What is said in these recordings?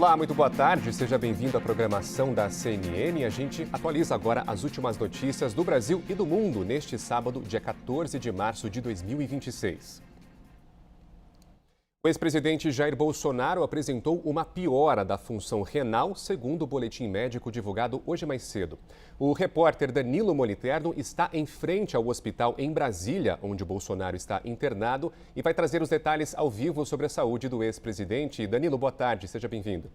Olá, muito boa tarde. Seja bem-vindo à programação da CNN. A gente atualiza agora as últimas notícias do Brasil e do mundo neste sábado, dia 14 de março de 2026. O ex-presidente Jair Bolsonaro apresentou uma piora da função renal, segundo o boletim médico divulgado hoje mais cedo. O repórter Danilo Moliterno está em frente ao hospital em Brasília, onde Bolsonaro está internado, e vai trazer os detalhes ao vivo sobre a saúde do ex-presidente. Danilo, boa tarde, seja bem-vindo.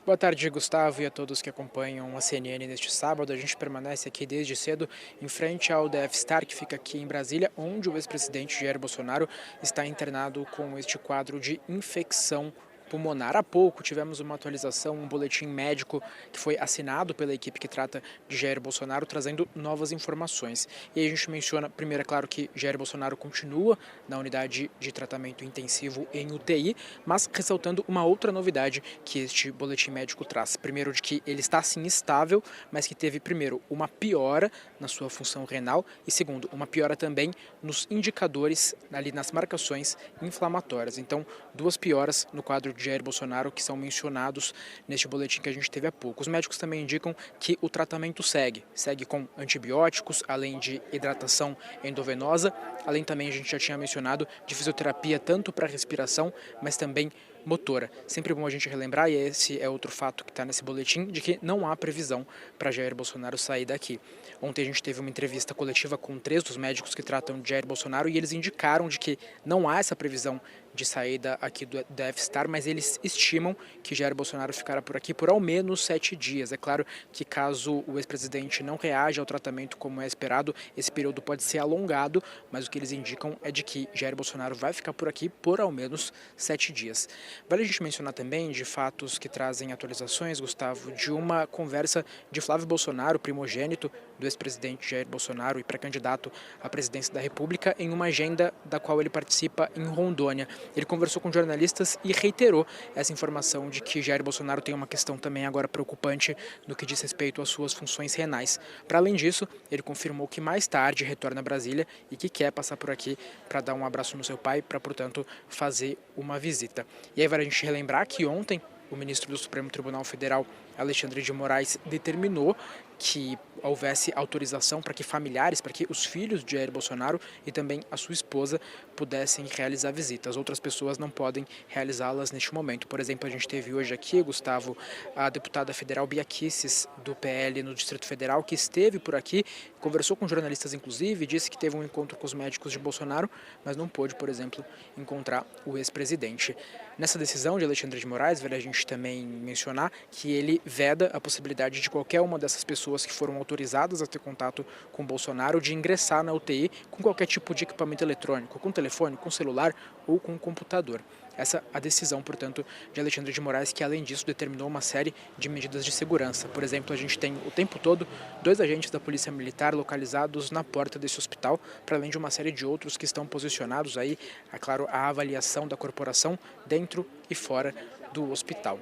Boa tarde, Gustavo, e a todos que acompanham a CNN neste sábado. A gente permanece aqui desde cedo em frente ao DF-Star, que fica aqui em Brasília, onde o ex-presidente Jair Bolsonaro está internado com este quadro de infecção pulmonar. Há pouco tivemos uma atualização, um boletim médico que foi assinado pela equipe que trata de Jair Bolsonaro, trazendo novas informações. E aí a gente menciona, primeiro, é claro que Jair Bolsonaro continua na unidade de tratamento intensivo em UTI, mas ressaltando uma outra novidade que este boletim médico traz. Primeiro, de que ele está sim estável, mas que teve, primeiro, uma piora na sua função renal e, segundo, uma piora também nos indicadores, ali nas marcações inflamatórias. Então, duas pioras no quadro de Jair Bolsonaro que são mencionados neste boletim que a gente teve há pouco. Os médicos também indicam que o tratamento segue com antibióticos, além de hidratação endovenosa, além também, a gente já tinha mencionado, de fisioterapia tanto para respiração, mas também motora. Sempre bom a gente relembrar, e esse é outro fato que está nesse boletim, de que não há previsão para Jair Bolsonaro sair daqui. Ontem a gente teve uma entrevista coletiva com 3 dos médicos que tratam de Jair Bolsonaro e eles indicaram de que não há essa previsão de saída aqui do DF-Star, mas eles estimam que Jair Bolsonaro ficará por aqui por ao menos 7 dias. É claro que caso o ex-presidente não reaja ao tratamento como é esperado, esse período pode ser alongado, mas o que eles indicam é de que Jair Bolsonaro vai ficar por aqui por ao menos 7 dias. Vale a gente mencionar também de fatos que trazem atualizações, Gustavo, de uma conversa de Flávio Bolsonaro, primogênito do ex-presidente Jair Bolsonaro e pré-candidato à presidência da República, em uma agenda da qual ele participa em Rondônia. Ele conversou com jornalistas e reiterou essa informação de que Jair Bolsonaro tem uma questão também agora preocupante no que diz respeito às suas funções renais. Para além disso, ele confirmou que mais tarde retorna a Brasília e que quer passar por aqui para dar um abraço no seu pai, para, portanto, fazer uma visita. E aí vale a gente relembrar que ontem o ministro do Supremo Tribunal Federal, Alexandre de Moraes, determinou que houvesse autorização para que familiares, para que os filhos de Jair Bolsonaro e também a sua esposa pudessem realizar visitas. Outras pessoas não podem realizá-las neste momento. Por exemplo, a gente teve hoje aqui, Gustavo, a deputada federal Bia Kicis, do PL no Distrito Federal, que esteve por aqui, conversou com jornalistas inclusive, disse que teve um encontro com os médicos de Bolsonaro, mas não pôde, por exemplo, encontrar o ex-presidente. Nessa decisão de Alexandre de Moraes, vale a gente também mencionar que ele veda a possibilidade de qualquer uma dessas pessoas que foram autorizadas a ter contato com Bolsonaro de ingressar na UTI com qualquer tipo de equipamento eletrônico, com telefone, com celular ou com computador. Essa a decisão, portanto, de Alexandre de Moraes, que além disso determinou uma série de medidas de segurança. Por exemplo, a gente tem o tempo todo 2 agentes da Polícia Militar localizados na porta desse hospital, para além de uma série de outros que estão posicionados aí, é claro, a avaliação da corporação dentro e fora do hospital.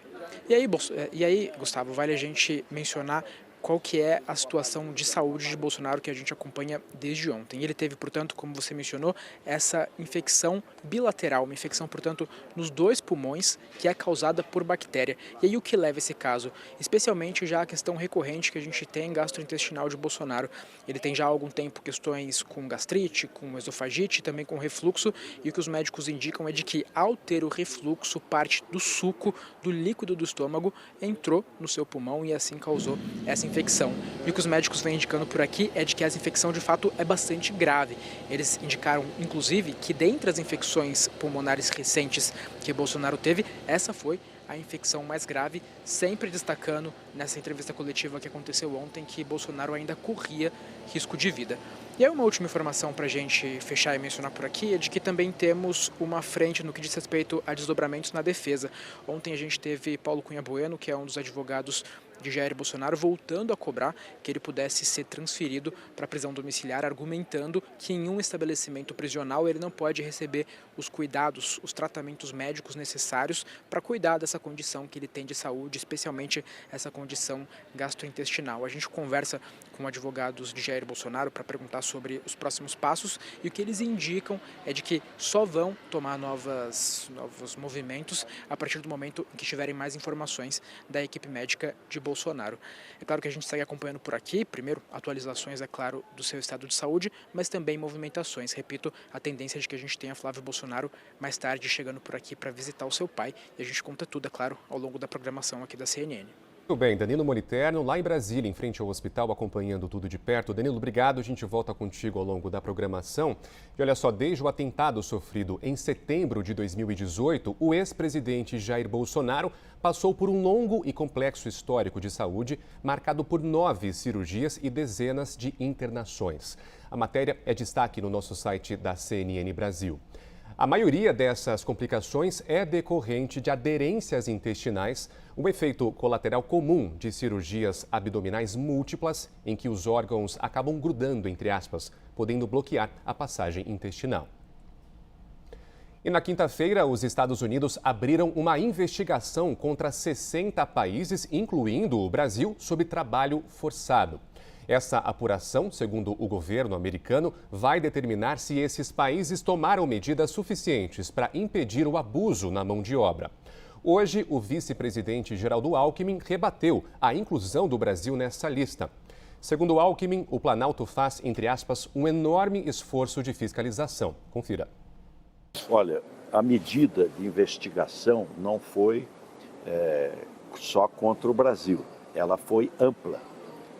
E aí, Gustavo, vale a gente mencionar qual que é a situação de saúde de Bolsonaro que a gente acompanha desde ontem. Ele teve, portanto, como você mencionou, essa infecção bilateral, uma infecção, portanto, nos 2 pulmões, que é causada por bactéria. E aí o que leva esse caso? Especialmente já a questão recorrente que a gente tem gastrointestinal de Bolsonaro. Ele tem já há algum tempo questões com gastrite, com esofagite, também com refluxo, e o que os médicos indicam é de que, ao ter o refluxo, parte do suco, do líquido do estômago, entrou no seu pulmão e assim causou essa infecção. E o que os médicos vêm indicando por aqui é de que essa infecção de fato é bastante grave. Eles indicaram, inclusive, que dentre as infecções pulmonares recentes que Bolsonaro teve, essa foi a infecção mais grave, sempre destacando nessa entrevista coletiva que aconteceu ontem que Bolsonaro ainda corria risco de vida. E aí uma última informação para a gente fechar e mencionar por aqui é de que também temos uma frente no que diz respeito a desdobramentos na defesa. Ontem a gente teve Paulo Cunha Bueno, que é um dos advogados de Jair Bolsonaro, voltando a cobrar que ele pudesse ser transferido para a prisão domiciliar, argumentando que em um estabelecimento prisional ele não pode receber os cuidados, os tratamentos médicos necessários para cuidar dessa condição que ele tem de saúde, especialmente essa condição gastrointestinal. A gente conversa com advogados de Jair Bolsonaro para perguntar sobre os próximos passos, e o que eles indicam é de que só vão tomar novos movimentos a partir do momento em que tiverem mais informações da equipe médica de Bolsonaro. É claro que a gente segue acompanhando por aqui, primeiro atualizações, é claro, do seu estado de saúde, mas também movimentações. Repito, a tendência é de que a gente tenha Flávio Bolsonaro mais tarde chegando por aqui para visitar o seu pai, e a gente conta tudo, é claro, ao longo da programação aqui da CNN. Muito bem, Danilo Moliterno, lá em Brasília, em frente ao hospital, acompanhando tudo de perto. Danilo, obrigado. A gente volta contigo ao longo da programação. E olha só, desde o atentado sofrido em setembro de 2018, o ex-presidente Jair Bolsonaro passou por um longo e complexo histórico de saúde, marcado por 9 cirurgias e dezenas de internações. A matéria é destaque no nosso site da CNN Brasil. A maioria dessas complicações é decorrente de aderências intestinais, um efeito colateral comum de cirurgias abdominais múltiplas, em que os órgãos acabam grudando, entre aspas, podendo bloquear a passagem intestinal. E na quinta-feira, os Estados Unidos abriram uma investigação contra 60 países, incluindo o Brasil, sobre trabalho forçado. Essa apuração, segundo o governo americano, vai determinar se esses países tomaram medidas suficientes para impedir o abuso na mão de obra. Hoje, o vice-presidente Geraldo Alckmin rebateu a inclusão do Brasil nessa lista. Segundo Alckmin, o Planalto faz, entre aspas, um enorme esforço de fiscalização. Confira. Olha, a medida de investigação não foi só contra o Brasil, ela foi ampla.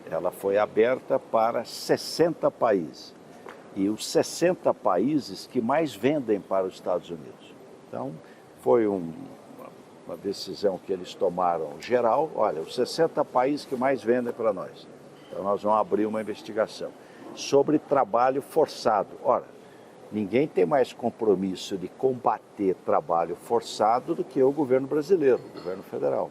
Ela foi aberta para 60 países, e os 60 países que mais vendem para os Estados Unidos. Então, foi uma decisão que eles tomaram geral. Olha, os 60 países que mais vendem para nós. Então, nós vamos abrir uma investigação sobre trabalho forçado. Ora, ninguém tem mais compromisso de combater trabalho forçado do que o governo brasileiro, o governo federal.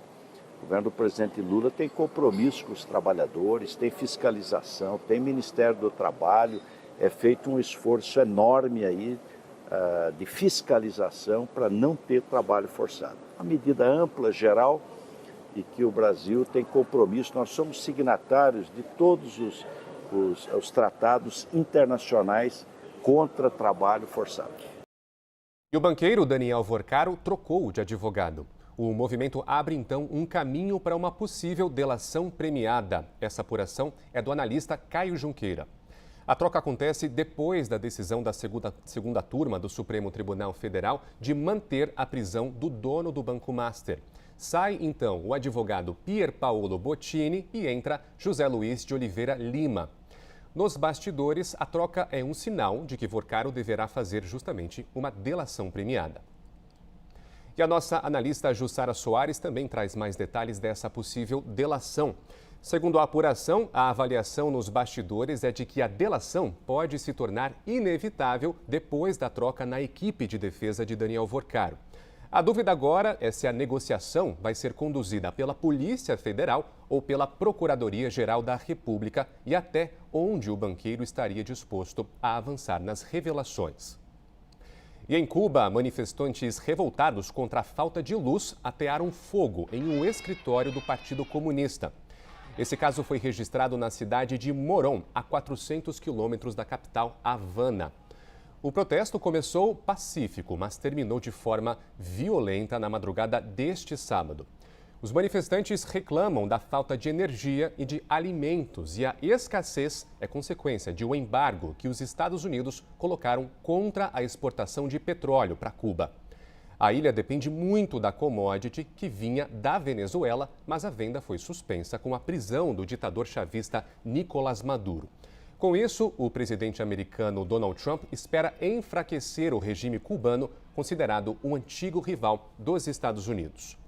O governo do presidente Lula tem compromisso com os trabalhadores, tem fiscalização, tem Ministério do Trabalho, é feito um esforço enorme aí de fiscalização para não ter trabalho forçado. Uma medida ampla, geral, e que o Brasil tem compromisso. Nós somos signatários de todos os tratados internacionais contra trabalho forçado. E o banqueiro Daniel Vorcaro trocou de advogado. O movimento abre, então, um caminho para uma possível delação premiada. Essa apuração é do analista Caio Junqueira. A troca acontece depois da decisão da segunda turma do Supremo Tribunal Federal de manter a prisão do dono do Banco Master. Sai, então, o advogado Pier Paolo Bottini e entra José Luiz de Oliveira Lima. Nos bastidores, a troca é um sinal de que Vorcaro deverá fazer justamente uma delação premiada. E a nossa analista Jussara Soares também traz mais detalhes dessa possível delação. Segundo a apuração, a avaliação nos bastidores é de que a delação pode se tornar inevitável depois da troca na equipe de defesa de Daniel Vorcaro. A dúvida agora é se a negociação vai ser conduzida pela Polícia Federal ou pela Procuradoria-Geral da República e até onde o banqueiro estaria disposto a avançar nas revelações. E em Cuba, manifestantes revoltados contra a falta de luz atearam fogo em um escritório do Partido Comunista. Esse caso foi registrado na cidade de Morón, a 400 quilômetros da capital, Havana. O protesto começou pacífico, mas terminou de forma violenta na madrugada deste sábado. Os manifestantes reclamam da falta de energia e de alimentos, e a escassez é consequência de um embargo que os Estados Unidos colocaram contra a exportação de petróleo para Cuba. A ilha depende muito da commodity que vinha da Venezuela, mas a venda foi suspensa com a prisão do ditador chavista Nicolás Maduro. Com isso, o presidente americano Donald Trump espera enfraquecer o regime cubano, considerado um antigo rival dos Estados Unidos.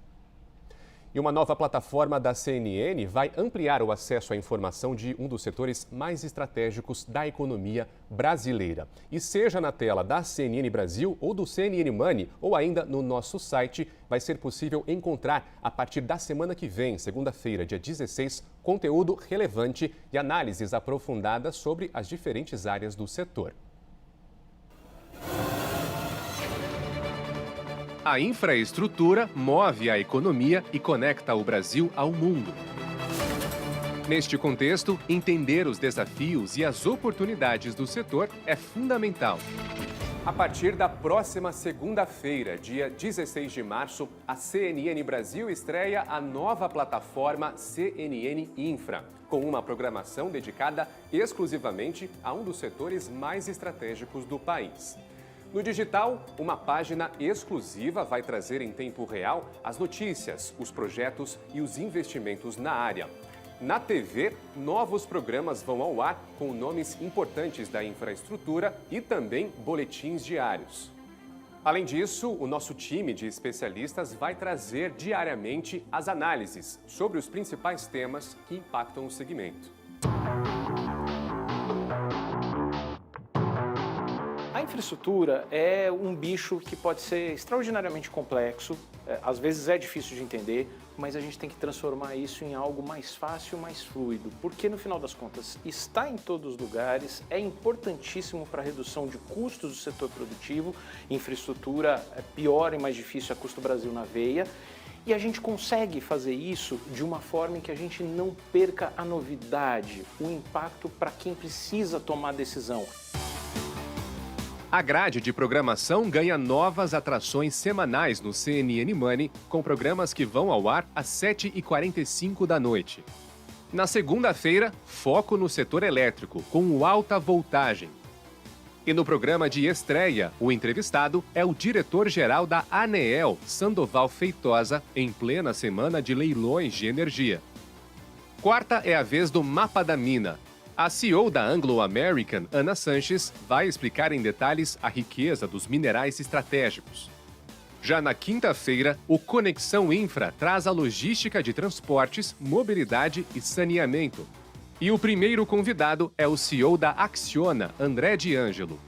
E E uma nova plataforma da CNN vai ampliar o acesso à informação de um dos setores mais estratégicos da economia brasileira. E seja na tela da CNN Brasil ou do CNN Money, ou ainda no nosso site, vai ser possível encontrar, a partir da semana que vem, segunda-feira, dia 16, conteúdo relevante e análises aprofundadas sobre as diferentes áreas do setor. A infraestrutura move a economia e conecta o Brasil ao mundo. Neste contexto, entender os desafios e as oportunidades do setor é fundamental. A partir da próxima segunda-feira, dia 16 de março, a CNN Brasil estreia a nova plataforma CNN Infra, com uma programação dedicada exclusivamente a um dos setores mais estratégicos do país. No digital, uma página exclusiva vai trazer em tempo real as notícias, os projetos e os investimentos na área. Na TV, novos programas vão ao ar com nomes importantes da infraestrutura e também boletins diários. Além disso, o nosso time de especialistas vai trazer diariamente as análises sobre os principais temas que impactam o segmento. A infraestrutura é um bicho que pode ser extraordinariamente complexo, às vezes é difícil de entender, mas a gente tem que transformar isso em algo mais fácil, mais fluido, porque no final das contas está em todos os lugares, é importantíssimo para a redução de custos do setor produtivo, infraestrutura é pior e mais difícil, a custo Brasil na veia, e a gente consegue fazer isso de uma forma em que a gente não perca a novidade, o impacto para quem precisa tomar decisão. A grade de programação ganha novas atrações semanais no CNN Money, com programas que vão ao ar às 7h45 da noite. Na segunda-feira, foco no setor elétrico, com alta voltagem. E no programa de estreia, o entrevistado é o diretor-geral da ANEEL, Sandoval Feitosa, em plena semana de leilões de energia. Quarta é a vez do Mapa da Mina. A CEO da Anglo American, Ana Sanches, vai explicar em detalhes a riqueza dos minerais estratégicos. Já na quinta-feira, o Conexão Infra traz a logística de transportes, mobilidade e saneamento. E o primeiro convidado é o CEO da Acciona, André D'Angelo.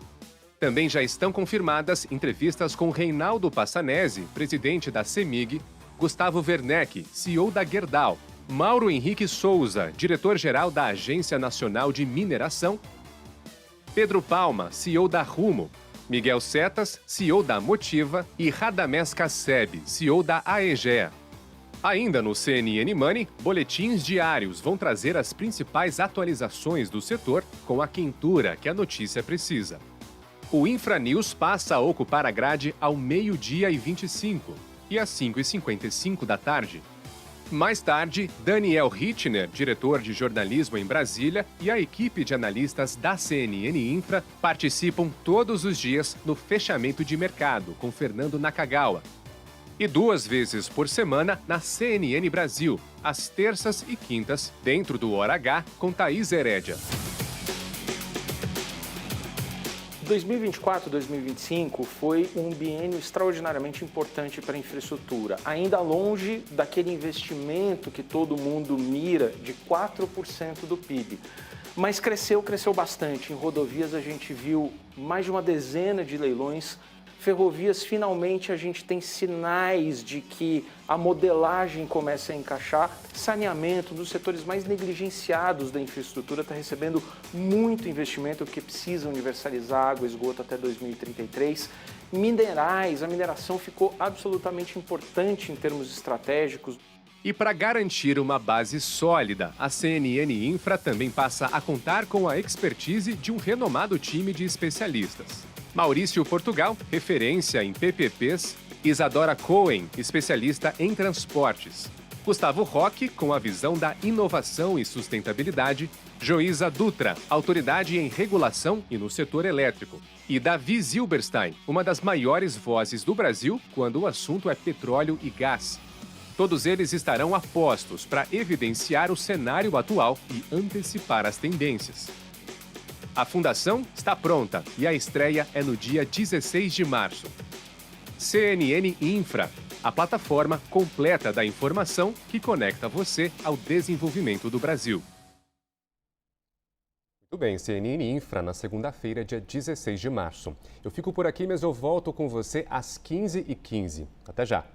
Também já estão confirmadas entrevistas com Reinaldo Passanezi, presidente da CEMIG, Gustavo Werneck, CEO da Gerdau, Mauro Henrique Souza, diretor-geral da Agência Nacional de Mineração, Pedro Palma, CEO da Rumo, Miguel Setas, CEO da Motiva e Radamés Casseb, CEO da AEGEA. Ainda no CNN Money, boletins diários vão trazer as principais atualizações do setor com a quentura que a notícia precisa. O Infranews passa a ocupar a grade ao 12h25 e às 5h55 da tarde. Mais tarde, Daniel Hitchner, diretor de jornalismo em Brasília, e a equipe de analistas da CNN Infra participam todos os dias no fechamento de mercado com Fernando Nakagawa. E 2 vezes por semana na CNN Brasil, às terças e quintas, dentro do Hora H, com Thaís Herédia. 2024-2025 foi um biênio extraordinariamente importante para a infraestrutura, ainda longe daquele investimento que todo mundo mira de 4% do PIB. Mas cresceu bastante. Em rodovias a gente viu mais de uma dezena de leilões. Ferrovias, finalmente a gente tem sinais de que a modelagem começa a encaixar. Saneamento, dos setores mais negligenciados da infraestrutura, está recebendo muito investimento porque precisa universalizar água e esgoto até 2033. Minerais, a mineração ficou absolutamente importante em termos estratégicos. E para garantir uma base sólida, a CNN Infra também passa a contar com a expertise de um renomado time de especialistas. Maurício Portugal, referência em PPPs, Isadora Cohen, especialista em transportes, Gustavo Roque, com a visão da inovação e sustentabilidade, Joísa Dutra, autoridade em regulação e no setor elétrico, e Davi Zilberstein, uma das maiores vozes do Brasil quando o assunto é petróleo e gás. Todos eles estarão a postos para evidenciar o cenário atual e antecipar as tendências. A fundação está pronta e a estreia é no dia 16 de março. CNN Infra, a plataforma completa da informação que conecta você ao desenvolvimento do Brasil. Muito bem, CNN Infra, na segunda-feira, dia 16 de março. Eu fico por aqui, mas eu volto com você às 15h15. Até já!